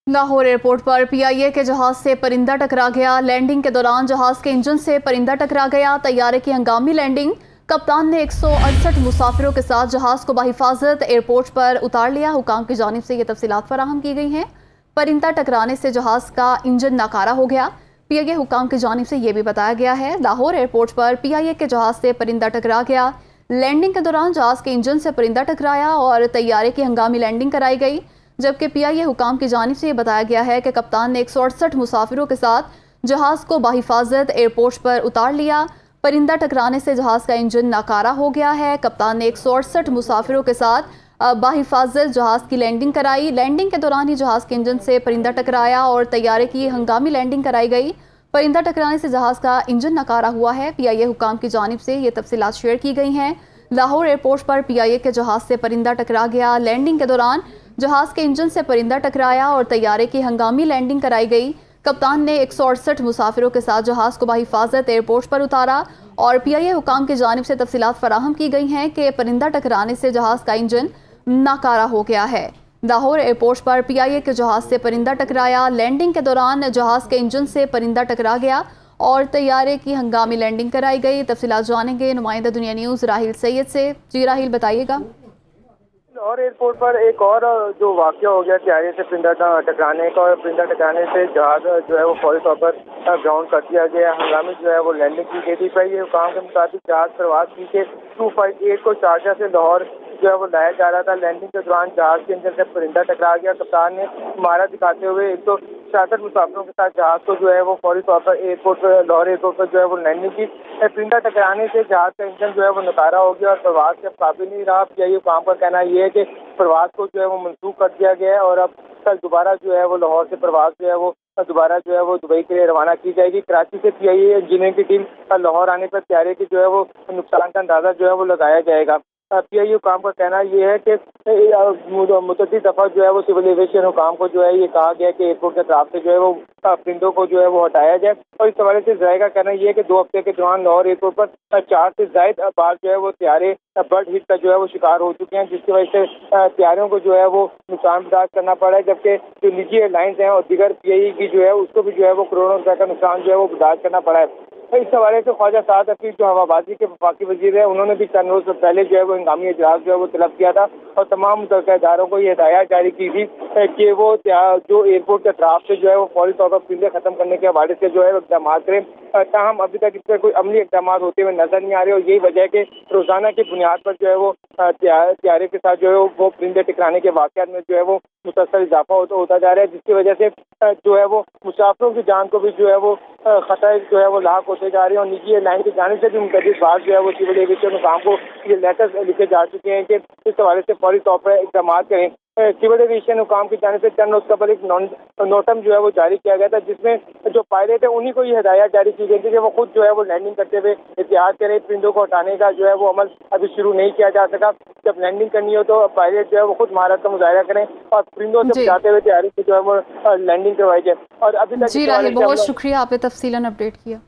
Lahore airport पर PIA के जहाज से परिंदा टकरा गया। लैंडिंग के दौरान जहाज के इंजन से परिंदा टकरा गया। तैयारे की हंगामी लैंडिंग। कप्तान ने 168 मुसाफिरों के साथ जहाज को बहिफाजत एयरपोर्ट पर उतार लिया। हुकाम की जानिब से ये तफसीलात फराहम की गई हैं। परिंदा टकराने से जहाज का इंजन नाकारा हो गया। पीआईए हुकाम की जानिब से ये भी बताया गया है, लाहौर एयरपोर्ट पर पीआईए के जहाज से परिंदा टकरा गया। लैंडिंग के दौरान जहाज के इंजन से परिंदा टकराया और तैयारे की हंगामी लैंडिंग कराई गई। जबकि पीआईए हुकाम की जानिब से ये बताया गया है कि कप्तान ने 168 मुसाफिरों के साथ जहाज को बहिफाजत एयरपोर्ट पर उतार लिया। परिंदा टकराने से जहाज का इंजन नाकारा हो गया है। कप्तान ने 168 मुसाफिरों के साथ बहिफाजत जहाज की लैंडिंग कराई। लैंडिंग के दौरान ही जहाज के इंजन से परिंदा टकराया और तैयारे की हंगामी लैंडिंग कराई गई। परिंदा टकराने से जहाज का इंजन नाकारा हुआ है। पीआईए हुकाम की जानिब से ये तफसीलात शेयर की गई हैं। लाहौर एयरपोर्ट पर पीआईए के जहाज से परिंदा टकरा गया। लैंडिंग के दौरान जहाज के इंजन से परिंदा टकराया और तैयारे की हंगामी लैंडिंग कराई गई। कप्तान ने 168 मुसाफिरों के साथ जहाज को बहिफाजत एयरपोर्ट पर उतारा और पीआईए हुकाम की जानिब से तफसीलात फराहम की गई हैं कि परिंदा टकराने से जहाज का इंजन नाकारा हो गया है। लाहौर एयरपोर्ट पर पीआईए के जहाज से परिंदा टकराया। लैंडिंग के दौरान जहाज के इंजन से परिंदा टकरा गया और तैयारे की हंगामी लैंडिंग कराई गई। तफसीलात जानेंगे नुमाइंदा दुनिया न्यूज़ राहिल सैयद से। जी राहिल, बताइएगा। लाहौर एयरपोर्ट पर एक और जो वाक़या हो गया तैयारी से परिंदा टकराने का, और परिंदा टकराने से जहाज जो है वो फौरी तौर पर ग्राउंड कर दिया गया। हंगामी जो है वो लैंडिंग की गई थी। पहले हुकाम के मुताबिक जहाज प्रवास की के 258 को शारजा से लाहौर जो है वो लाया जा रहा था। लैंडिंग के दौरान जहाज के इंजन से परिंदा टकरा गया। कप्तान ने महारत दिखाते हुए 166 मुसाफिरों के साथ जहाज को जो है वो फौरी तौर पर लाहौर एयरपोर्ट पर जो है वो लैंडिंग की। परिंदा टकराने से जहाज का इंजन जो है वो नकारा हो गया और प्रवास के काबिल नहीं रहा। पीआईए काम का कहना ये है कि प्रवास को जो है वो मंसूख कर दिया गया है और अब कल दोबारा जो है वो लाहौर से प्रवास जो है वो दोबारा जो है वो दुबई के लिए रवाना की जाएगी। कराची से पीआईए इंजीनियरिंग की टीम लाहौर आने पर तैयारी की जो है वो नुकसान का अंदाजा जो है वो लगाया जाएगा। पीआईए काम का कहना ये है कि मुतअद्दिद दफ़ा जो है वो सिविल एविएशन हुकाम को जो है ये कहा गया कि एयरपोर्ट के तरफ से जो है वो परिंदों को जो है वो हटाया जाए। और इस हवाले से ज़ायका कहना ये है कि 2 हफ्ते के दौरान लाहौर एयरपोर्ट पर 4 से ज़ायद बार जो है वो तैयारे बर्ड हिट का जो है वो शिकार हो चुके हैं, जिसकी वजह से तैयारियों को जो है वो नुकसान बर्दाश्त करना पड़ा है। जबकि जो निजी एयरलाइंस हैं और दीगर पीआईए की जो है उसको भी जो है वो करोड़ों रुपये का नुकसान जो है वो बर्दाश्त करना पड़ा है। इस हवाले से ख्वाजा साद हफीज जो हवाबाजी के वफाकी वजीर है, उन्होंने भी चंद रोज पहले जो है वो हंगामी इजलास जो है वो तलब किया था और तमाम मुतल्लिका इदारों को ये हिदायत जारी की थी कि वो जो एयरपोर्ट के अतराफ से जो है वो फौरी तौर पर परिंदे खत्म करने के हवाले से जो है इक़दाम करें। ताहम अभी तक इस पर कोई अमली इक़दाम होते हुए नजर नहीं आ रहे और यही वजह है कि रोजाना की बुनियाद पर जो है वो तैयारी के साथ जो है वो परिंदे टकराने के वाक़यात में जो है वो मुसलसल इजाफा होता जा रहा है, जिसकी वजह से जो है वो मुसाफिरों की जान को भी जो है वो खतरे जो है वो लाक होते जा रहे हैं। और निजी एयरलाइन की जानिब से भी मुतअद्दिद बार जो है वो सिविल एविएशन हुकाम को ये लेटर लिखे जा चुके हैं कि इस हवाले से फौरी तौर पर इक़दाम करें। सिविल एविएशन हुकाम की जानिब से चंद रोज कबल एक नोटम जो है वो जारी किया गया था, जिसमें जो पायलट है उन्हीं को ये हिदायत जारी की गई थी कि वो खुद जो है वो लैंडिंग करते हुए एहतियात करें। परिंदों को हटाने का जो है वो अमल अभी शुरू नहीं किया जा सका। जब लैंडिंग करनी हो तो पायलट जो है वो खुद महारत का मुजाहिरा करें और परिंदों से बचाते हुए तैयारी से जो है वो लैंडिंग करवाई जाए। और अभी तक जी राहिल, बहुत शुक्रिया, आपने तफसीलन अपडेट किया।